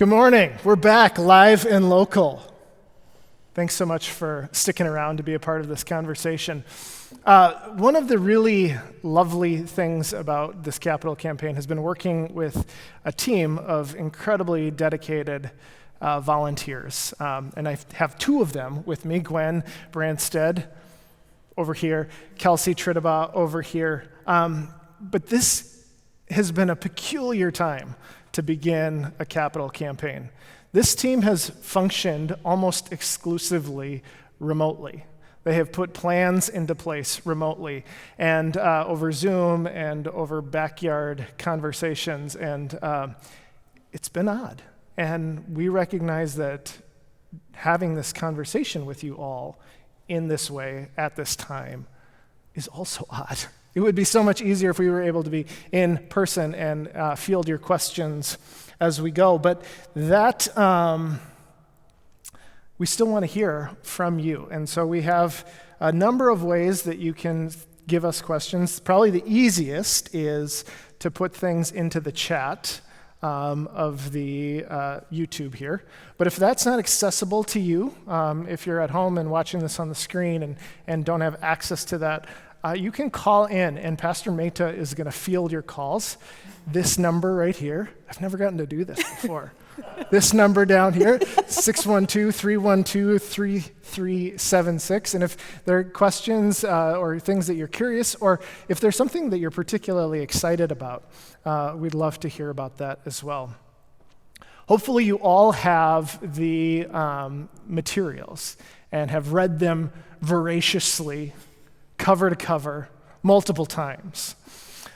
Good morning. We're back live and local. Thanks so much for sticking around to be a part of this conversation. One of the really lovely things about this capital campaign has been working with a team of incredibly dedicated volunteers. And I have two of them with me, Gwen Branstead over here, Kelsey Trittabaugh over here. But this has been a peculiar time to begin a capital campaign. This team has functioned almost exclusively remotely. They have put plans into place remotely and over Zoom and over backyard conversations, and it's been odd. And we recognize that having this conversation with you all in this way at this time is also odd. It would be so much easier if we were able to be in person and field your questions as we go. But that, we still want to hear from you. And so we have a number of ways that you can give us questions. Probably the easiest is to put things into the chat of the YouTube here. But if that's not accessible to you, if you're at home and watching this on the screen and don't have access to that, you can call in, and Pastor Mehta is going to field your calls. This number right here, I've never gotten to do this before. This number down here, 612-312-3376. And if there are questions or things that you're curious, or if there's something that you're particularly excited about, we'd love to hear about that as well. Hopefully you all have the materials and have read them voraciously, cover to cover, multiple times.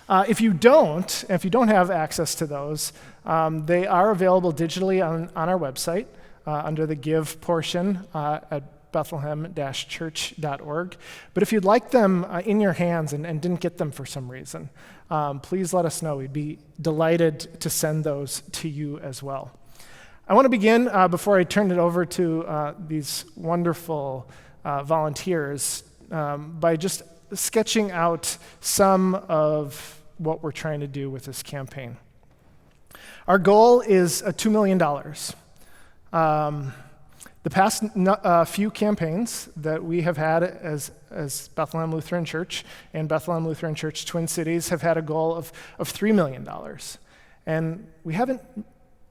If you don't have access to those, they are available digitally on our website under the Give portion at Bethlehem-church.org. But if you'd like them in your hands and didn't get them for some reason, please let us know. We'd be delighted to send those to you as well. I want to begin, before I turn it over to these wonderful volunteers, by just sketching out some of what we're trying to do with this campaign. Our goal is $2 million. The past few campaigns that we have had as Bethlehem Lutheran Church and Bethlehem Lutheran Church Twin Cities have had a goal of $3 million. And we haven't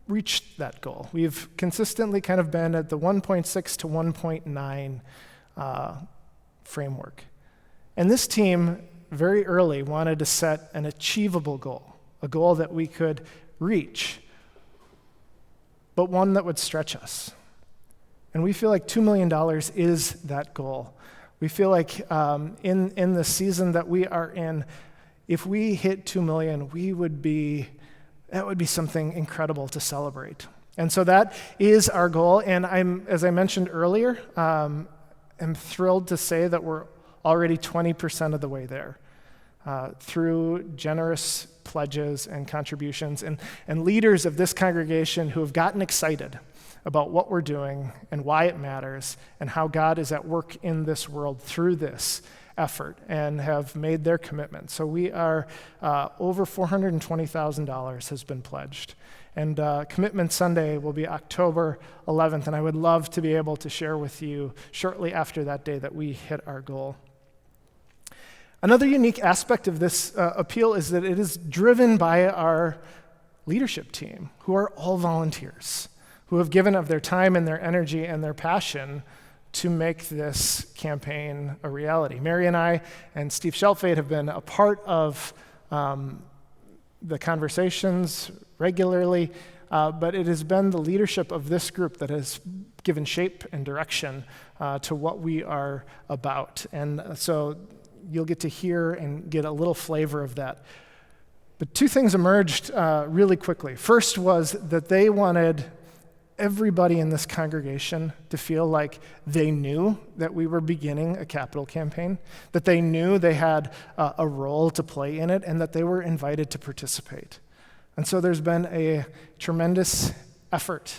reached that goal. We've consistently kind of been at the 1.6 to 1.9 framework. And this team very early wanted to set an achievable goal, a goal that we could reach, but one that would stretch us. And we feel like $2 million is that goal. We feel like in the season that we are in, if we hit 2 million, that would be something incredible to celebrate. And so that is our goal. And as I mentioned earlier, I'm thrilled to say that we're already 20% of the way there through generous pledges and contributions and leaders of this congregation who have gotten excited about what we're doing and why it matters and how God is at work in this world through this effort and have made their commitment. So we are over $420,000 has been pledged. And Commitment Sunday will be October 11th, and I would love to be able to share with you shortly after that day that we hit our goal. Another unique aspect of this appeal is that it is driven by our leadership team, who are all volunteers, who have given of their time and their energy and their passion to make this campaign a reality. Mary and I and Steve Shelfate have been a part of the conversations regularly, but it has been the leadership of this group that has given shape and direction to what we are about. And so you'll get to hear and get a little flavor of that. But two things emerged really quickly. First was that they wanted everybody in this congregation to feel like they knew that we were beginning a capital campaign, that they knew they had a role to play in it, and that they were invited to participate. And so there's been a tremendous effort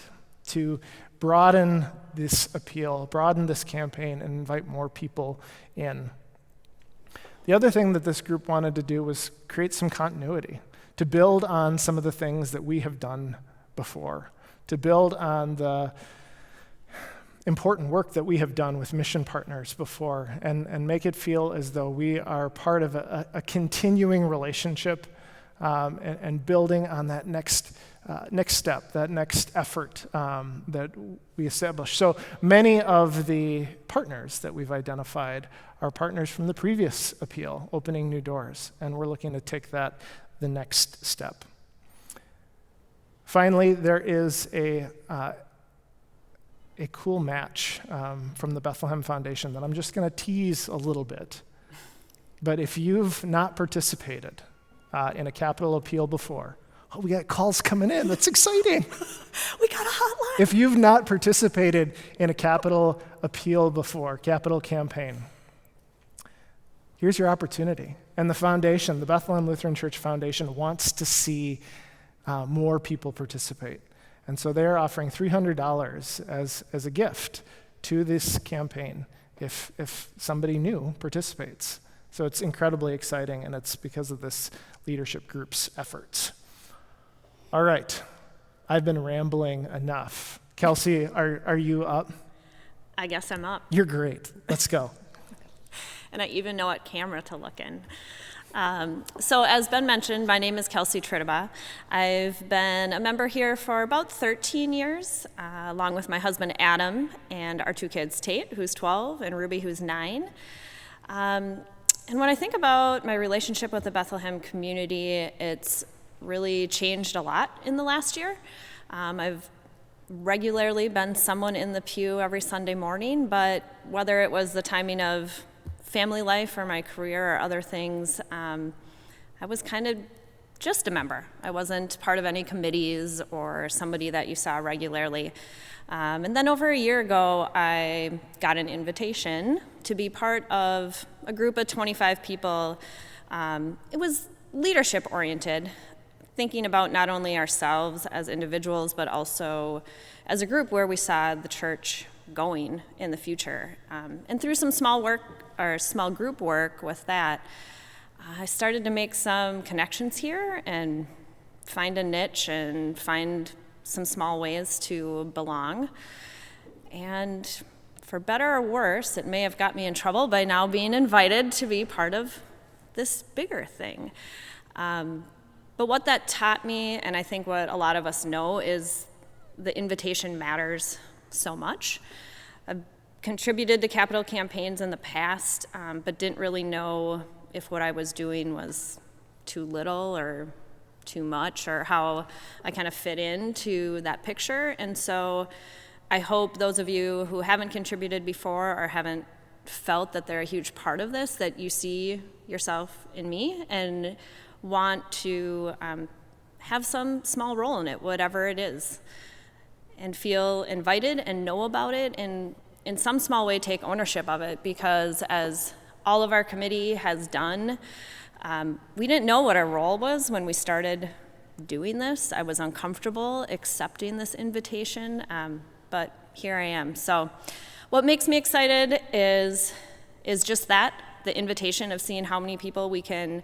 to broaden this appeal, broaden this campaign, and invite more people in. The other thing that this group wanted to do was create some continuity, to build on some of the things that we have done before, to build on the important work that we have done with mission partners before and make it feel as though we are part of a continuing relationship and building on that next step, that next effort that we establish. So many of the partners that we've identified are partners from the previous appeal, Opening New Doors, and we're looking to take that the next step. Finally, there is a cool match from the Bethlehem Foundation that I'm just going to tease a little bit. But if you've not participated in a capital appeal before, we got calls coming in. That's exciting. We got a hotline. If you've not participated in a capital appeal before, capital campaign, here's your opportunity. And the foundation, the Bethlehem Lutheran Church Foundation, wants to see more people participate. And so they're offering $300 as a gift to this campaign if somebody new participates. So it's incredibly exciting, and it's because of this leadership group's efforts. All right, I've been rambling enough. Kelsey, are you up? I guess I'm up. You're great. Let's go. And I even know what camera to look in. So as Ben mentioned, my name is Kelsey Trittaba. I've been a member here for about 13 years, along with my husband Adam and our two kids, Tate, who's 12, and Ruby, who's 9. And when I think about my relationship with the Bethlehem community, it's really changed a lot in the last year. I've regularly been someone in the pew every Sunday morning, but whether it was the timing of family life or my career or other things, I was kind of just a member. I wasn't part of any committees or somebody that you saw regularly. And then over a year ago, I got an invitation to be part of a group of 25 people. It was leadership oriented, thinking about not only ourselves as individuals, but also as a group where we saw the church going in the future. And through some small group work with that, I started to make some connections here and find a niche and find some small ways to belong. And for better or worse, it may have got me in trouble by now being invited to be part of this bigger thing. But what that taught me, and I think what a lot of us know, is the invitation matters so much. I've contributed to capital campaigns in the past, but didn't really know if what I was doing was too little or too much, or how I kind of fit into that picture. And so I hope those of you who haven't contributed before or haven't felt that they're a huge part of this, that you see yourself in me and want to have some small role in it, whatever it is, and feel invited and know about it, and in some small way take ownership of it, because as all of our committee has done, we didn't know what our role was when we started doing this. I was uncomfortable accepting this invitation, but here I am. So what makes me excited is just that, the invitation of seeing how many people we can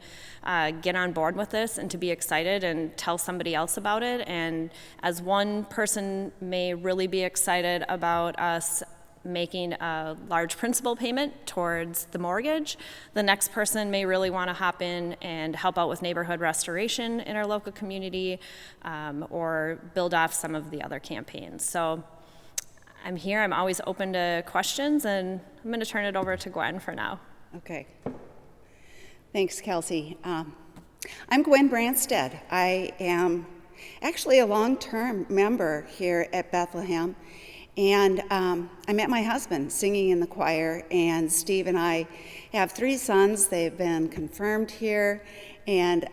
get on board with this and to be excited and tell somebody else about it. And as one person may really be excited about us making a large principal payment towards the mortgage, the next person may really want to hop in and help out with neighborhood restoration in our local community, or build off some of the other campaigns. So I'm here, I'm always open to questions, and I'm going to turn it over to Gwen for now. Okay. Thanks, Kelsey. I'm Gwen Branstad. I am actually a long-term member here at Bethlehem, and I met my husband singing in the choir, and Steve and I have 3 sons. They've been confirmed here and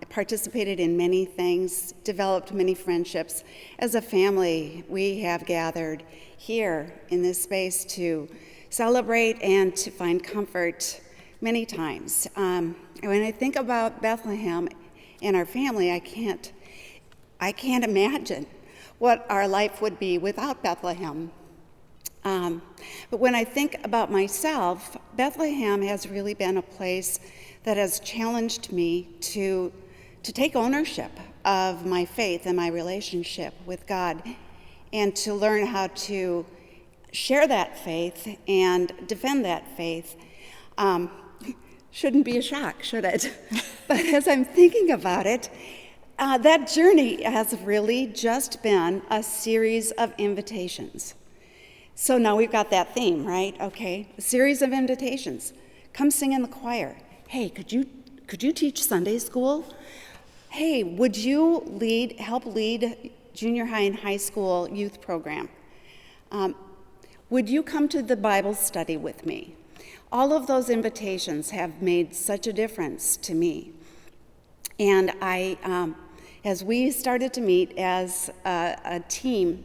participated in many things, developed many friendships. As a family, we have gathered here in this space to celebrate and to find comfort many times. When I think about Bethlehem and our family, I can't imagine what our life would be without Bethlehem. But when I think about myself, Bethlehem has really been a place that has challenged me to take ownership of my faith and my relationship with God and to learn how to share that faith and defend that faith. Shouldn't be a shock, should it? But as I'm thinking about it, that journey has really just been a series of invitations. So now we've got that theme, right? Okay, a series of invitations. Come sing in the choir. Hey, could you teach Sunday school? Hey, would you help lead junior high and high school youth program? Would you come to the Bible study with me? All of those invitations have made such a difference to me. And as we started to meet as a team,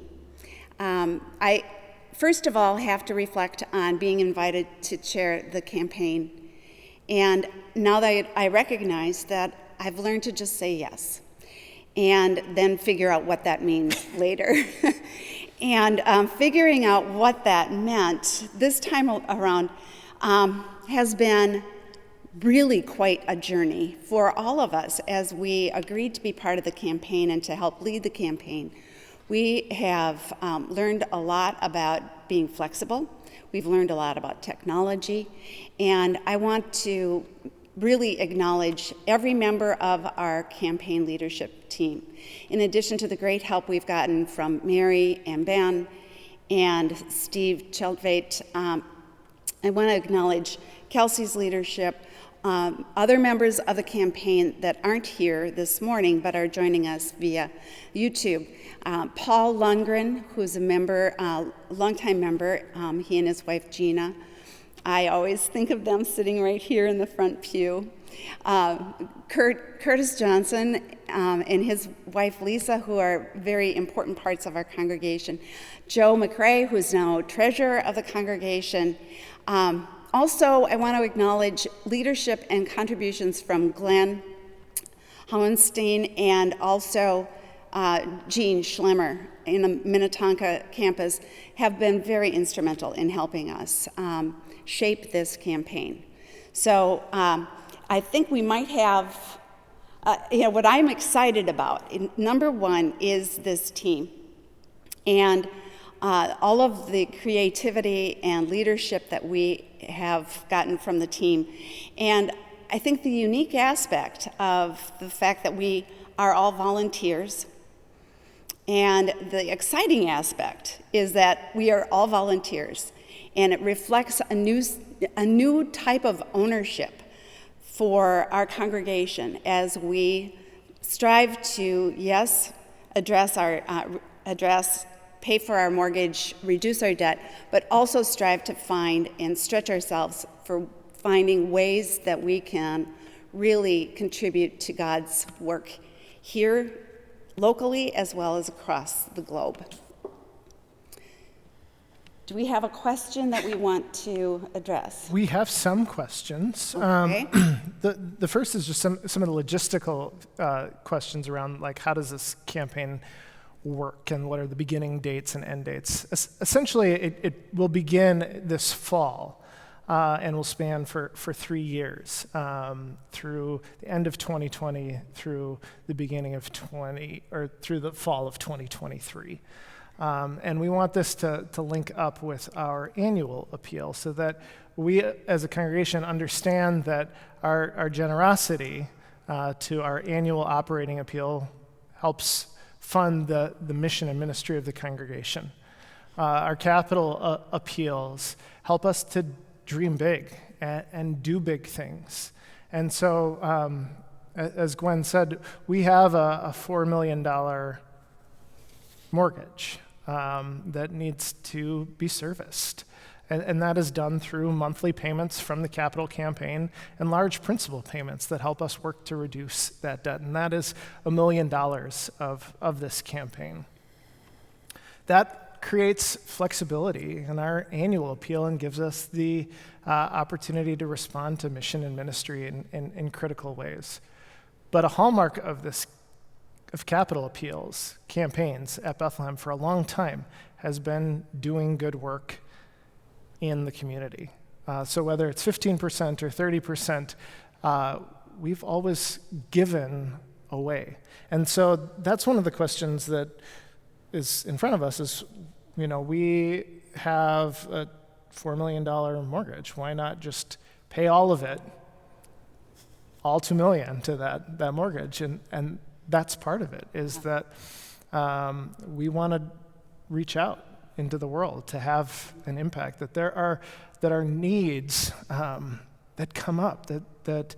I first of all have to reflect on being invited to chair the campaign. And now that I recognize that I've learned to just say yes, and then figure out what that means later. And figuring out what that meant this time around has been really quite a journey for all of us as we agreed to be part of the campaign and to help lead the campaign. We have learned a lot about being flexible. We've learned a lot about technology. And I want to really acknowledge every member of our campaign leadership team. In addition to the great help we've gotten from Mary and Ben and Steve Childvait, I want to acknowledge Kelsey's leadership, other members of the campaign that aren't here this morning but are joining us via YouTube. Paul Lundgren, who's a member, longtime member, he and his wife Gina. I always think of them sitting right here in the front pew. Curtis Johnson and his wife Lisa, who are very important parts of our congregation. Joe McRae, who's now treasurer of the congregation. Also, I want to acknowledge leadership and contributions from Glenn Hohenstein and also Gene Schlemmer in the Minnetonka campus have been very instrumental in helping us shape this campaign. So I think we might have, what I'm excited about, number one, is this team. And all of the creativity and leadership that we have gotten from the team. And I think the unique aspect of the fact that we are all volunteers, and the exciting aspect is that we are all volunteers, and it reflects a new type of ownership for our congregation as we strive to, yes, pay for our mortgage, reduce our debt, but also strive to find and stretch ourselves for finding ways that we can really contribute to God's work here locally as well as across the globe. Do we have a question that we want to address? We have some questions. Okay. The first is just some of the logistical questions around, like, how does this campaign work and what are the beginning dates and end dates? Essentially, it will begin this fall and will span for 3 years, through the end of 2020 through the beginning of through the fall of 2023. And we want this to link up with our annual appeal so that we as a congregation understand that our generosity to our annual operating appeal helps fund the mission and ministry of the congregation. Our capital appeals help us to dream big and do big things. And so, as Gwen said, we have a $4 million mortgage that needs to be serviced. And that is done through monthly payments from the capital campaign and large principal payments that help us work to reduce that debt. And that is $1 million of this campaign. That creates flexibility in our annual appeal and gives us the opportunity to respond to mission and ministry in critical ways. But a hallmark of capital appeals campaigns at Bethlehem for a long time has been doing good work in the community. So whether it's 15% or 30%, we've always given away. And so that's one of the questions that is in front of us is, we have a $4 million mortgage. Why not just pay all of it, all $2 million to that mortgage? And that's part of it, is that we want to reach out into the world to have an impact, that there are needs that come up, that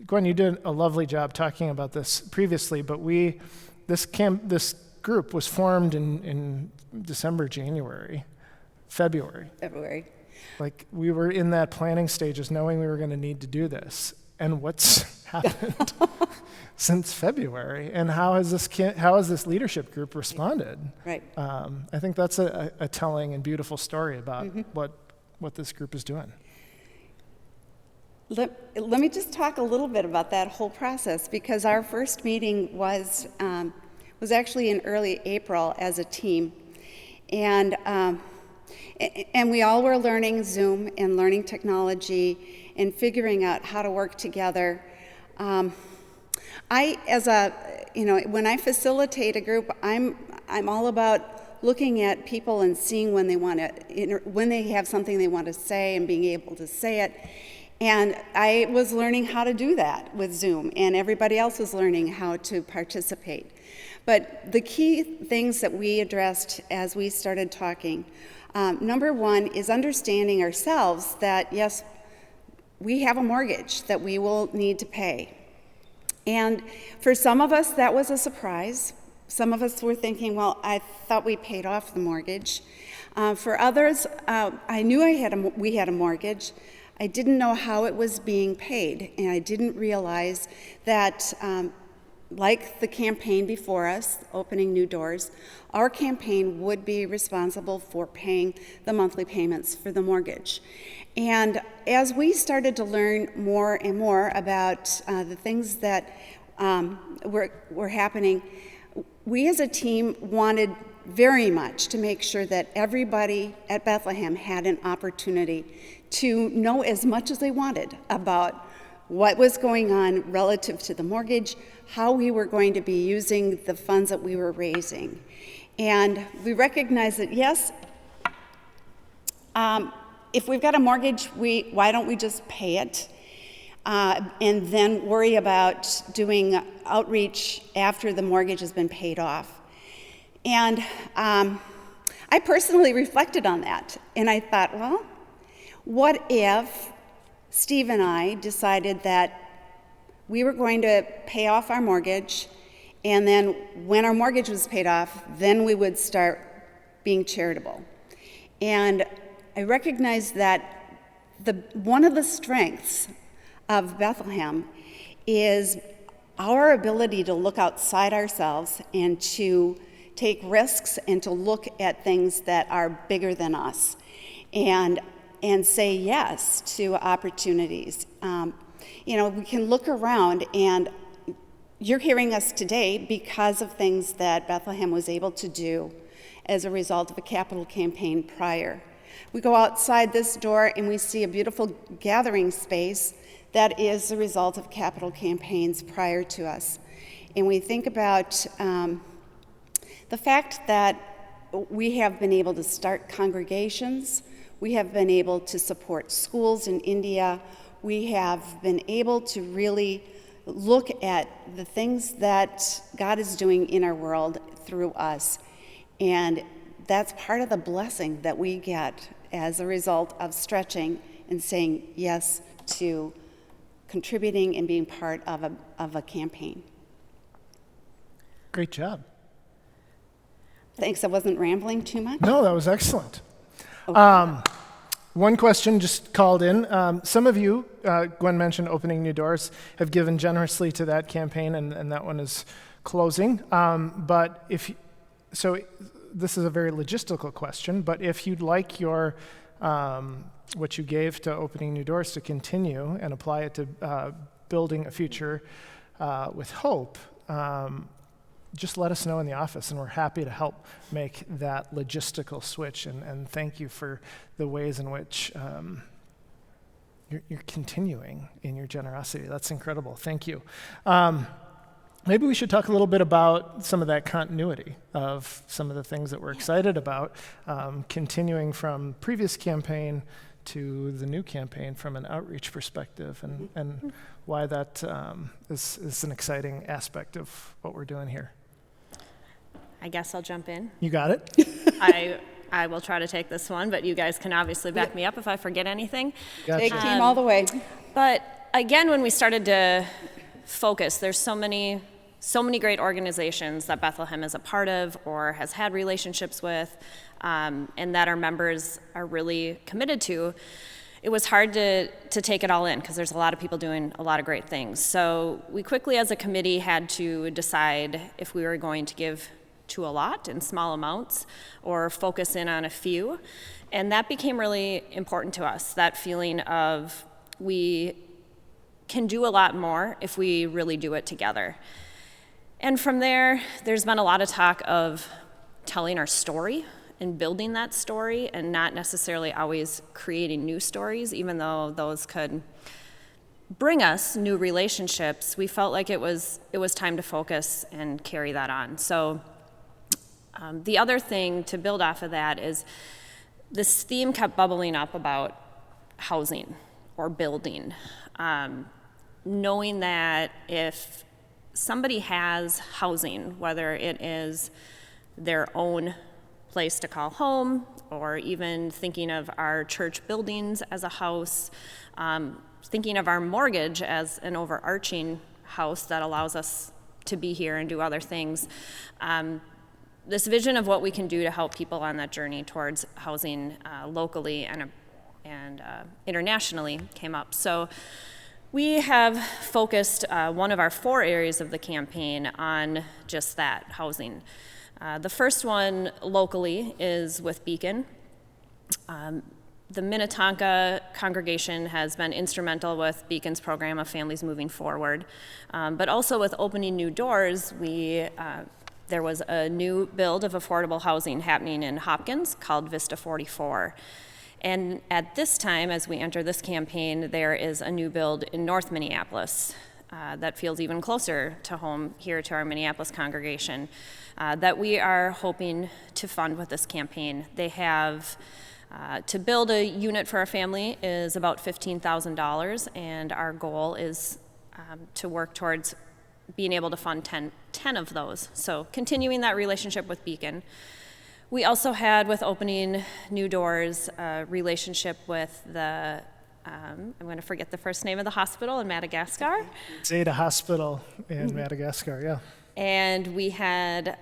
Gwen, you did a lovely job talking about this previously, but this group was formed in December, January, February. Like, we were in that planning stages knowing we were going to need to do this. And what's happened since February? And how has this leadership group responded? Right. I think that's a telling and beautiful story about what this group is doing. Let me just talk a little bit about that whole process, because our first meeting was actually in early April as a team. And we all were learning Zoom and learning technology and figuring out how to work together. When I facilitate a group, I'm all about looking at people and seeing when they have something they want to say and being able to say it. And I was learning how to do that with Zoom, and everybody else was learning how to participate. But the key things that we addressed as we started talking, number one is understanding ourselves that, yes, we have a mortgage that we will need to pay. And for some of us, that was a surprise. Some of us were thinking, well, I thought we paid off the mortgage. For others, I knew we had a mortgage. I didn't know how it was being paid, and I didn't realize that, like the campaign before us, Opening New Doors, our campaign would be responsible for paying the monthly payments for the mortgage. And as we started to learn more and more about the things that were happening, we as a team wanted very much to make sure that everybody at Bethlehem had an opportunity to know as much as they wanted about what was going on relative to the mortgage, how we were going to be using the funds that we were raising. And we recognized that, yes, if we've got a mortgage, why don't we just pay it and then worry about doing outreach after the mortgage has been paid off? And I personally reflected on that, and I thought, well, what if Steve and I decided that we were going to pay off our mortgage, and then when our mortgage was paid off, then we would start being charitable? And I recognized that one of the strengths of Bethlehem is our ability to look outside ourselves and to take risks and to look at things that are bigger than us and say yes to opportunities. We can look around, and you're hearing us today because of things that Bethlehem was able to do as a result of a capital campaign prior. We go outside this door and we see a beautiful gathering space that is the result of capital campaigns prior to us. And we think about the fact that we have been able to start congregations, we have been able to support schools in India, we have been able to really look at the things that God is doing in our world through us. And that's part of the blessing that we get as a result of stretching and saying yes to contributing and being part of a campaign. Great job. Thanks, I wasn't rambling too much? No, that was excellent. Okay. One question just called in. Some of you, Gwen mentioned Opening New Doors, have given generously to that campaign, and that one is closing. But this is a very logistical question, but if you'd like your what you gave to Opening New Doors to continue and apply it to building a future with hope, just let us know in the office, and we're happy to help make that logistical switch. And thank you for the ways in which you're continuing in your generosity. That's incredible. Thank you. maybe we should talk a little bit about some of that continuity of some of the things that we're excited about, continuing from previous campaign to the new campaign from an outreach perspective, and why that is an exciting aspect of what we're doing here. I guess I'll jump in. You got it? I will try to take this one, but you guys can obviously back me up if I forget anything. Gotcha. Take team all the way. But again, when we started to focus, there's so many great organizations that Bethlehem is a part of or has had relationships with, and that our members are really committed to. It was hard to take it all in because there's a lot of people doing a lot of great things. So we quickly as a committee had to decide if we were going to give to a lot in small amounts or focus in on a few. And that became really important to us, that feeling of we can do a lot more if we really do it together. And from there, there's been a lot of talk of telling our story and building that story and not necessarily always creating new stories, even though those could bring us new relationships. We felt like it was time to focus and carry that on. So the other thing to build off of that is this theme kept bubbling up about housing or building. Knowing that if somebody has housing, whether it is their own place to call home, or even thinking of our church buildings as a house, thinking of our mortgage as an overarching house that allows us to be here and do other things, this vision of what we can do to help people on that journey towards housing locally and internationally came up. So we have focused one of our 4 areas of the campaign on just that, housing. The first one locally is with Beacon. The Minnetonka congregation has been instrumental with Beacon's program of Families Moving Forward, but also with Opening New Doors, there was a new build of affordable housing happening in Hopkins called Vista 44. And at this time, as we enter this campaign, there is a new build in North Minneapolis that feels even closer to home here to our Minneapolis congregation that we are hoping to fund with this campaign. They have, to build a unit for a family is about $15,000, and our goal is to work towards being able to fund 10 of those. So continuing that relationship with Beacon. We also had, with Opening New Doors, a relationship with the, I'm going to forget the first name of the hospital in Madagascar. Zeta Hospital in Madagascar, yeah. And we had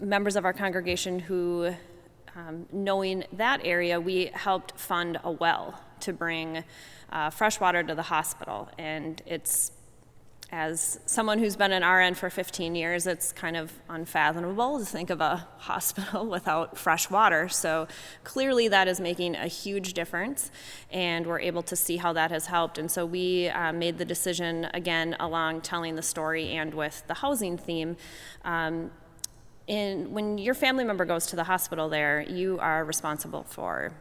members of our congregation who, knowing that area, we helped fund a well to bring fresh water to the hospital. And it's, as someone who's been an RN for 15 years, it's kind of unfathomable to think of a hospital without fresh water. So clearly that is making a huge difference, and we're able to see how that has helped. And so we made the decision, again, along telling the story and with the housing theme, when your family member goes to the hospital there, you are responsible for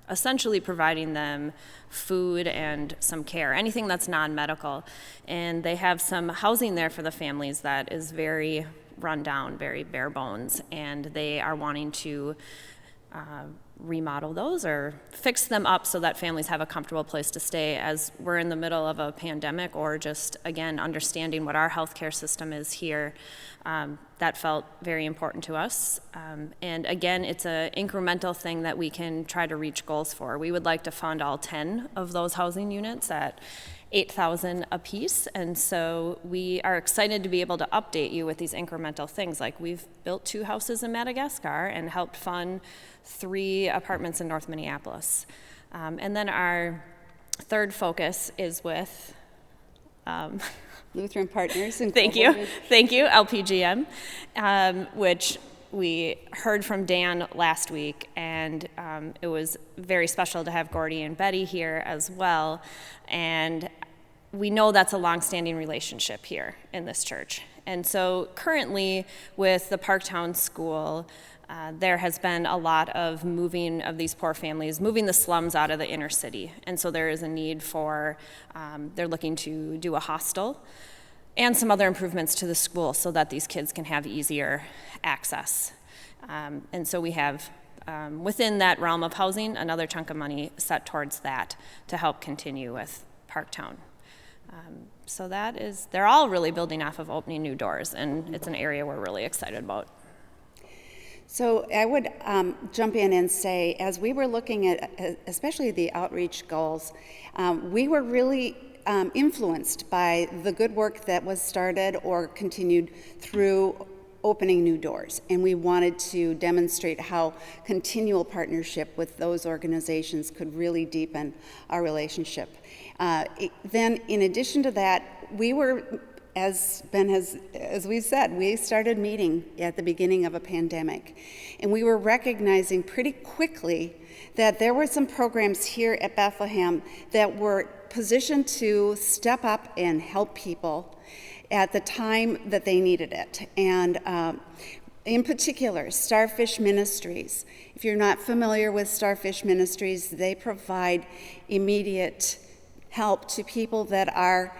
essentially providing them food and some care, anything that's non-medical. And they have some housing there for the families that is very run down, very bare bones, and they are wanting to remodel those or fix them up so that families have a comfortable place to stay as we're in the middle of a pandemic, or just, again, understanding what our healthcare system is here. That felt very important to us. And again, it's an incremental thing that we can try to reach goals for. We would like to fund all 10 of those housing units at $8,000 apiece, and so we are excited to be able to update you with these incremental things. Like, we've built 2 houses in Madagascar and helped fund 3 apartments in North Minneapolis. And then our third focus is with Lutheran Partners. And Thank you, LPGM, which we heard from Dan last week, and it was very special to have Gordy and Betty here as well. And we know that's a long-standing relationship here in this church. And so currently with the Parktown School, there has been a lot of moving of these poor families, moving the slums out of the inner city. And so there is a need for, they're looking to do a hostel. and some other improvements to the school so that these kids can have easier access. And so we have, within that realm of housing, another chunk of money set towards that to help continue with Parktown. So that is, they're all really building off of opening new doors, and it's an area we're really excited about. So I would jump in and say, as we were looking at especially the outreach goals, we were really influenced by the good work that was started or continued through opening new doors. And we wanted to demonstrate how continual partnership with those organizations could really deepen our relationship. Then, in addition to that, we were, as we said, we started meeting at the beginning of a pandemic. And we were recognizing pretty quickly that there were some programs here at Bethlehem that were positioned to step up and help people at the time that they needed it. And in particular, Starfish Ministries. If you're not familiar with Starfish Ministries, they provide immediate help to people that are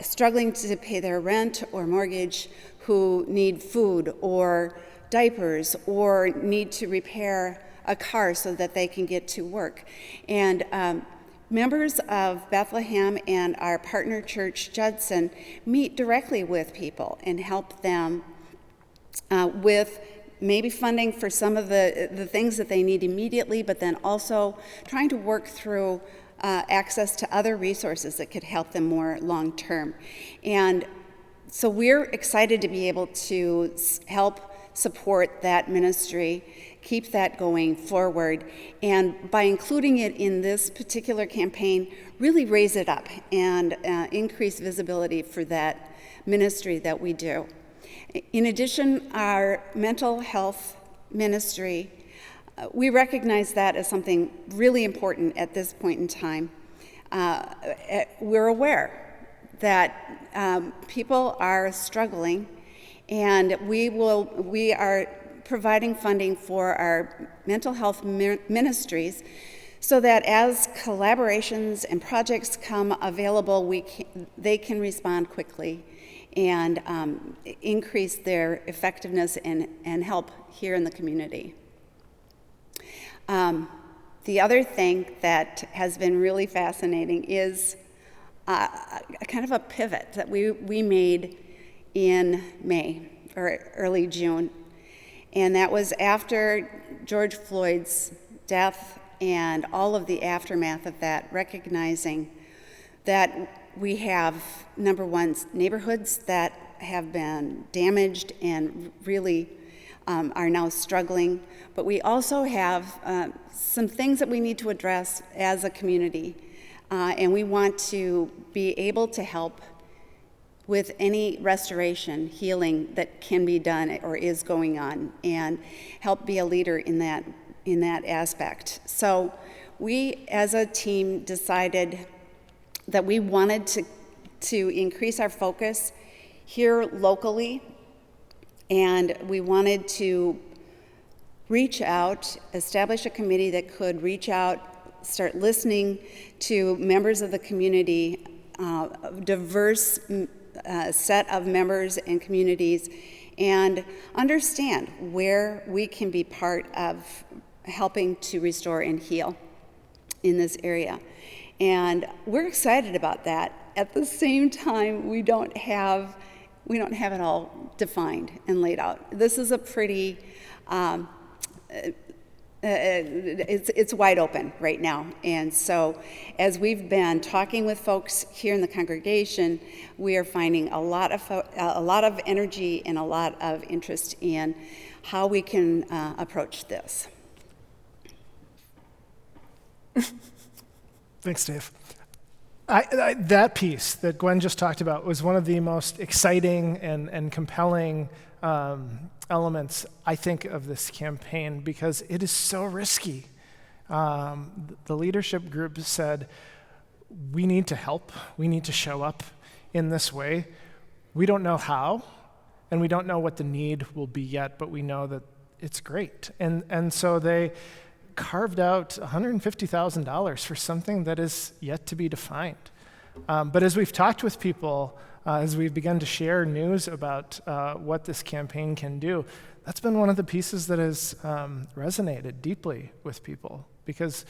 struggling to pay their rent or mortgage, who need food or diapers or need to repair a car so that they can get to work. And members of Bethlehem and our partner church, Judson, meet directly with people and help them with maybe funding for some of the things that they need immediately, but then also trying to work through access to other resources that could help them more long term. And so we're excited to be able to help support that ministry, keep that going forward, and by including it in this particular campaign, really raise it up and increase visibility for that ministry that we do. In addition, our mental health ministry, we recognize that as something really important at this point in time. We're aware that people are struggling, and we are providing funding for our mental health ministries so that as collaborations and projects come available, they can respond quickly and increase their effectiveness and help here in the community. The other thing that has been really fascinating is kind of a pivot that we made in May or early June. And that was after George Floyd's death and all of the aftermath of that, recognizing that we have, number one, neighborhoods that have been damaged and really are now struggling, but we also have some things that we need to address as a community, and we want to be able to help with any restoration, healing that can be done or is going on, and help be a leader in that aspect. So we, as a team, decided that we wanted to increase our focus here locally, and we wanted to reach out, establish a committee that could reach out, start listening to members of the community, diverse set of members and communities, and understand where we can be part of helping to restore and heal in this area. And we're excited about that. At the same time, we don't have it all defined and laid out. This is a pretty it's wide open right now. And so as we've been talking with folks here in the congregation, we are finding a lot of energy and a lot of interest in how we can approach this. Thanks, Dave. That piece that Gwen just talked about was one of the most exciting and compelling elements, I think, of this campaign, because it is so risky. The leadership group said, we need to help, we need to show up in this way. We don't know how, and we don't know what the need will be yet, but we know that it's great. And so they carved out $150,000 for something that is yet to be defined. But as we've talked with people, as we've begun to share news about what this campaign can do, that's been one of the pieces that has resonated deeply with people, because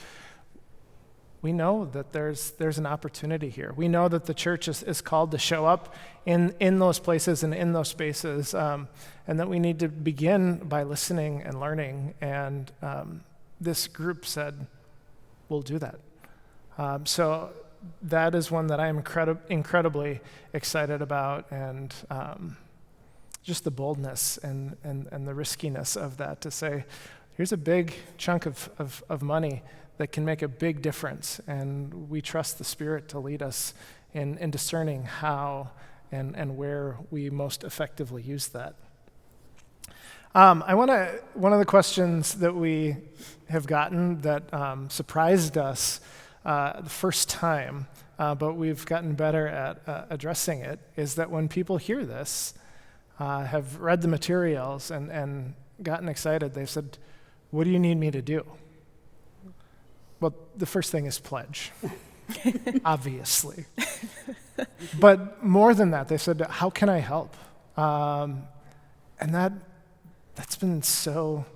we know that there's an opportunity here. We know that the church is called to show up in those places and in those spaces, and that we need to begin by listening and learning. And this group said, we'll do that. So that is one that I'm incredibly excited about, and just the boldness and the riskiness of that, to say, here's a big chunk of money that can make a big difference, and we trust the Spirit to lead us in discerning how and where we most effectively use that. One of the questions that we have gotten that surprised us the first time, but we've gotten better at addressing it, is that when people hear this, have read the materials and gotten excited, they've said, what do you need me to do? Well, the first thing is pledge, obviously. But more than that, they said, how can I help? And that's been so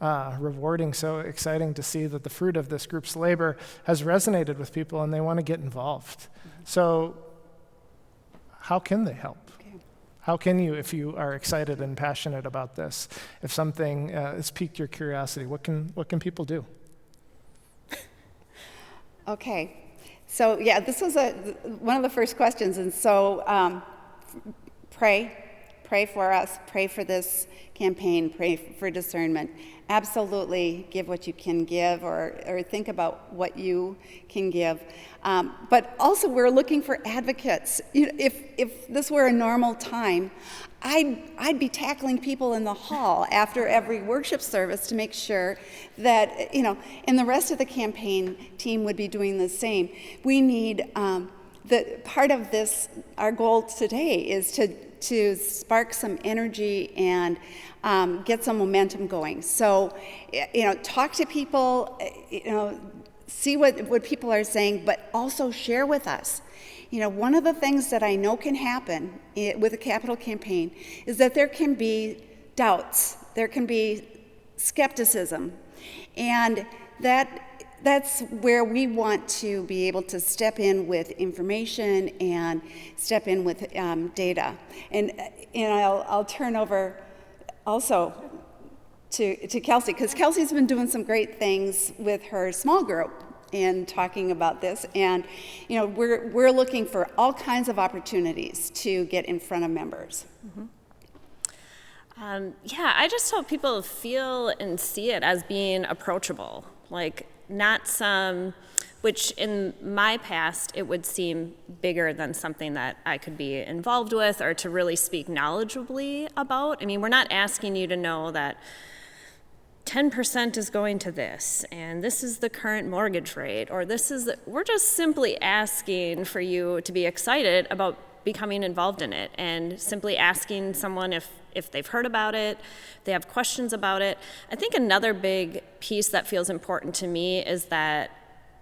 rewarding, so exciting to see that the fruit of this group's labor has resonated with people, and they want to get involved. So how can they help? How can you, if you are excited and passionate about this, if something has piqued your curiosity, what can people do? Okay, so yeah, this was one of the first questions, and so pray for us, pray for this campaign, pray for discernment. Absolutely give what you can give, or think about what you can give. But also, we're looking for advocates. If this were a normal time, I'd be tackling people in the hall after every worship service to make sure that, and the rest of the campaign team would be doing the same. We need, part of this, our goal today is to spark some energy and get some momentum going. So, talk to people, see what people are saying, but also share with us. One of the things that I know can happen with a capital campaign is that there can be doubts, there can be skepticism, and that's where we want to be able to step in with information and step in with data. And I'll turn over also to Kelsey, because Kelsey's been doing some great things with her small group and talking about this, and we're looking for all kinds of opportunities to get in front of members. Mm-hmm. I just hope people feel and see it as being approachable, like not some, which in my past it would seem bigger than something that I could be involved with or to really speak knowledgeably about. I mean, we're not asking you to know that 10% is going to this, and this is the current mortgage rate, or we're just simply asking for you to be excited about becoming involved in it, and simply asking someone if they've heard about it, they have questions about it. I think another big piece that feels important to me is that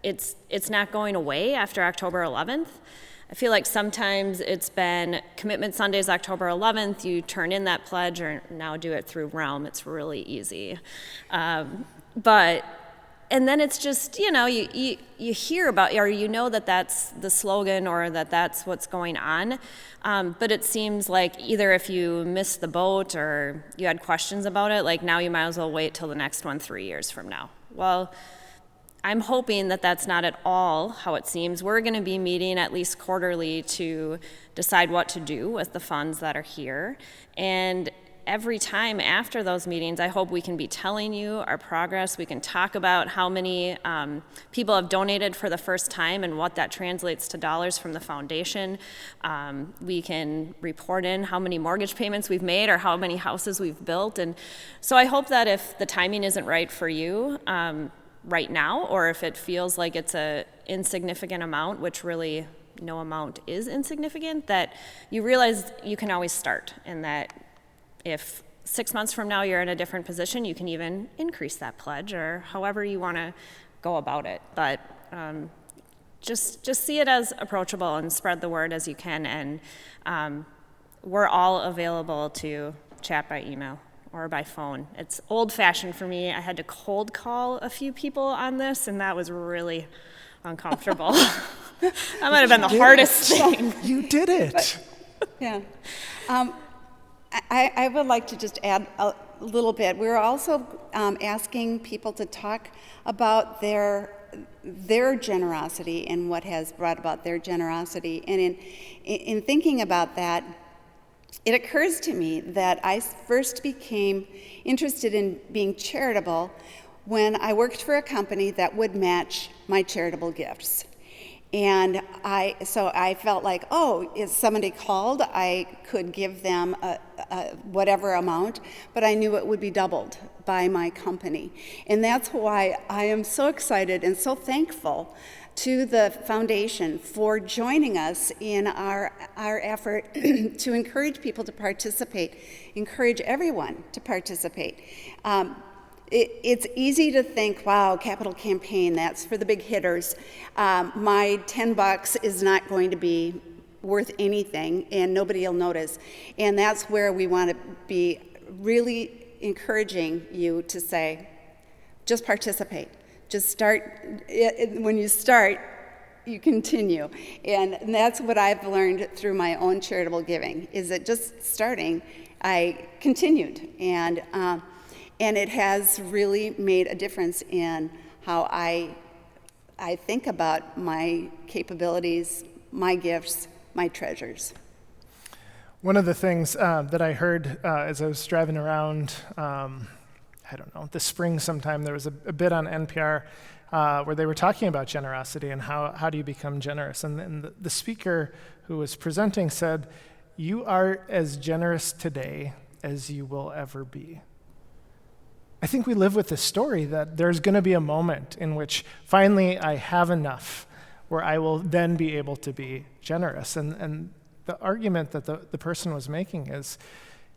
it's not going away after October 11th. I feel like sometimes it's been Commitment Sundays, October 11th, you turn in that pledge, or now do it through Realm. It's really easy. And then it's just, you hear about, or that that's the slogan, or that that's what's going on. But it seems like either if you missed the boat or you had questions about it, like now you might as well wait till the next one 3 years from now. Well, I'm hoping that that's not at all how it seems. We're going to be meeting at least quarterly to decide what to do with the funds that are here. And every time after those meetings, I hope we can be telling you our progress. We can talk about how many people have donated for the first time and what that translates to dollars from the foundation. We can report in how many mortgage payments we've made or how many houses we've built. And so I hope that if the timing isn't right for you, right now, or if it feels like it's a insignificant amount, which really no amount is insignificant, that you realize you can always start, and that if 6 months from now you're in a different position, you can even increase that pledge, or however you want to go about it. But just see it as approachable and spread the word as you can. And we're all available to chat by email or by phone. It's old-fashioned for me. I had to cold call a few people on this, and that was really uncomfortable. That might have been the hardest thing. You did it. Yeah. I would like to just add a little bit. We're also asking people to talk about their generosity and what has brought about their generosity. And in thinking about that, it occurs to me that I first became interested in being charitable when I worked for a company that would match my charitable gifts. And so I felt like, oh, if somebody called, I could give them whatever amount, but I knew it would be doubled by my company. And that's why I am so excited and so thankful to the foundation for joining us in our effort to encourage people to participate, encourage everyone to participate. It's easy to think, wow, capital campaign, that's for the big hitters. My $10 is not going to be worth anything, and nobody will notice. And that's where we want to be really encouraging you to say, just participate. Just start. When you start, you continue. And that's what I've learned through my own charitable giving, is that just starting, I continued. And it has really made a difference in how I think about my capabilities, my gifts, my treasures. One of the things that I heard as I was driving around, I don't know, this spring sometime, there was a bit on NPR where they were talking about generosity and how do you become generous. And the speaker who was presenting said, "You are as generous today as you will ever be." I think we live with this story that there's going to be a moment in which finally I have enough where I will then be able to be generous. And the argument that the person was making is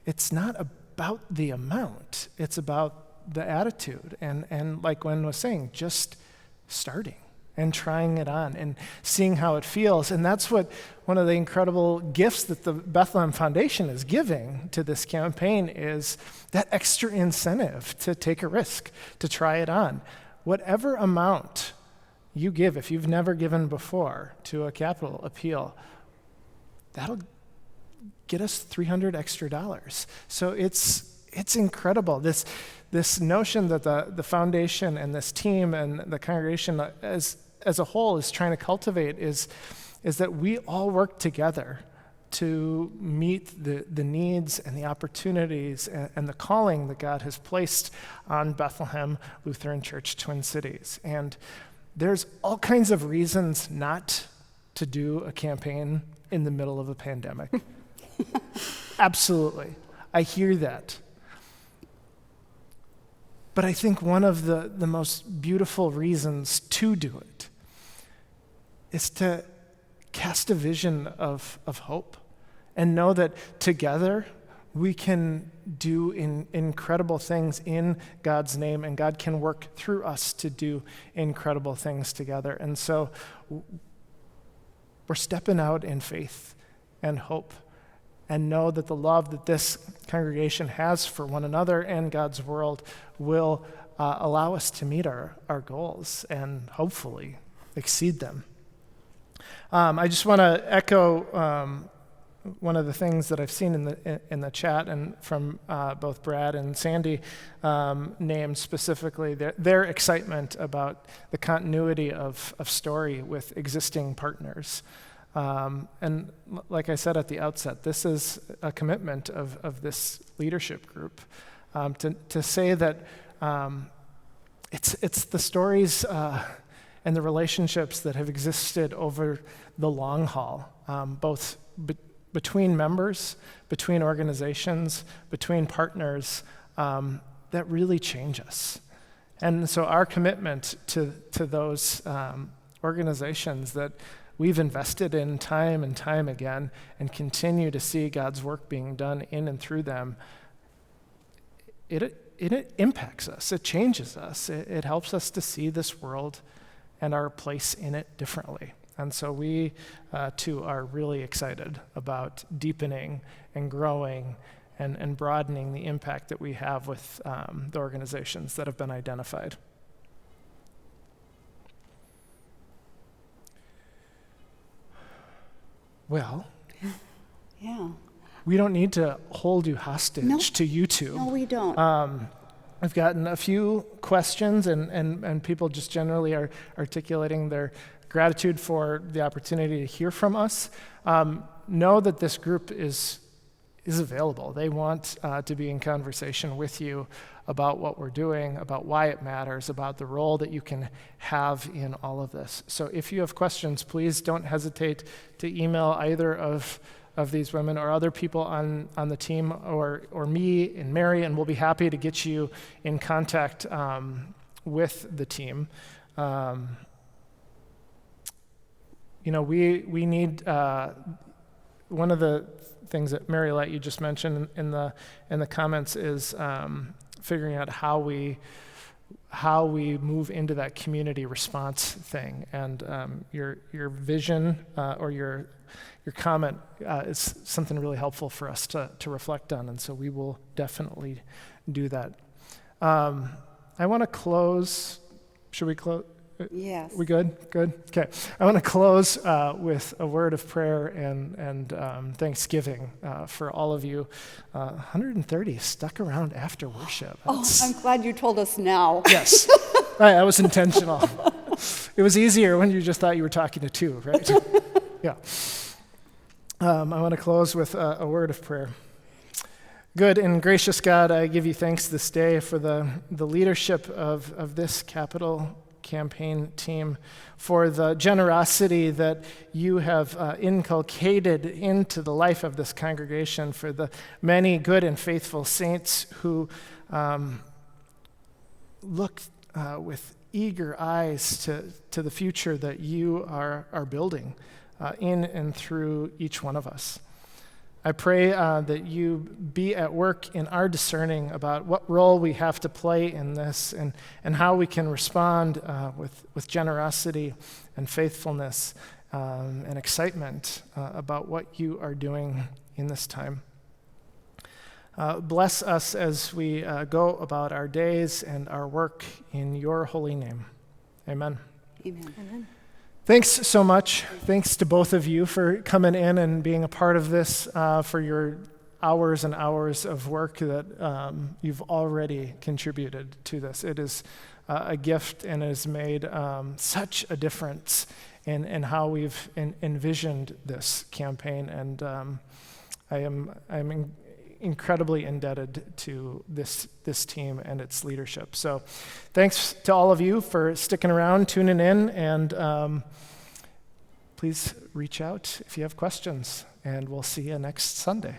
it's not about the amount, it's about the attitude. And like Gwen was saying, just starting and trying it on and seeing how it feels. And that's what one of the incredible gifts that the Bethlehem Foundation is giving to this campaign is that extra incentive to take a risk, to try it on. Whatever amount you give, if you've never given before to a capital appeal, that'll get us $300 extra. So it's incredible. This notion that the foundation and this team and the congregation as a whole is trying to cultivate is that we all work together to meet the needs and the opportunities and the calling that God has placed on Bethlehem Lutheran Church Twin Cities. And there's all kinds of reasons not to do a campaign in the middle of a pandemic. Absolutely. I hear that. But I think one of the most beautiful reasons to do it is to cast a vision of hope and know that together we can do incredible things in God's name, and God can work through us to do incredible things together. And so we're stepping out in faith and hope and know that the love that this congregation has for one another and God's world will allow us to meet our goals and hopefully exceed them. I just want to echo one of the things that I've seen in the chat and from both Brad and Sandy named specifically their excitement about the continuity of story with existing partners. And like I said at the outset, this is a commitment of this leadership group to say that it's the stories and the relationships that have existed over the long haul, both between members, between organizations, between partners, that really change us. And so our commitment to those organizations that we've invested in time and time again and continue to see God's work being done in and through them, it impacts us, it changes us, it helps us to see this world and our place in it differently. And so we, too, are really excited about deepening and growing and broadening the impact that we have with the organizations that have been identified. Well, Yeah. we don't need to hold you hostage No. to YouTube. No, we don't. I've gotten a few questions, and people just generally are articulating their gratitude for the opportunity to hear from us. Know that this group is available. They want to be in conversation with you about what we're doing, about why it matters, about the role that you can have in all of this. So if you have questions, please don't hesitate to email either of these women or other people on the team or me and Mary, and we'll be happy to get you in contact with the team. We need one of the things that Mary Lett, you just mentioned in the comments is figuring out how we move into that community response thing. And your vision or your comment is something really helpful for us to reflect on, and so we will definitely do that. I want to close. Should we close? Yes. We good? Good? Okay. I want to close with a word of prayer and thanksgiving for all of you. 130 stuck around after worship. Oh, I'm glad you told us now. Yes. Right, that was intentional. It was easier when you just thought you were talking to two, right? Yeah. I want to close with a word of prayer. Good and gracious God, I give you thanks this day for the leadership of this Capital Campaign team, for the generosity that you have inculcated into the life of this congregation, for the many good and faithful saints who look with eager eyes to the future that you are building in and through each one of us. I pray that you be at work in our discerning about what role we have to play in this and how we can respond with generosity and faithfulness and excitement about what you are doing in this time. Bless us as we go about our days and our work in your holy name. Amen. Amen. Amen. Thanks so much. Thanks to both of you for coming in and being a part of this, for your hours and hours of work that you've already contributed to this. It is a gift and has made such a difference in how we've envisioned this campaign. And I'm incredibly indebted to this team and its leadership. So thanks to all of you for sticking around, tuning in, and please reach out if you have questions, and we'll see you next Sunday.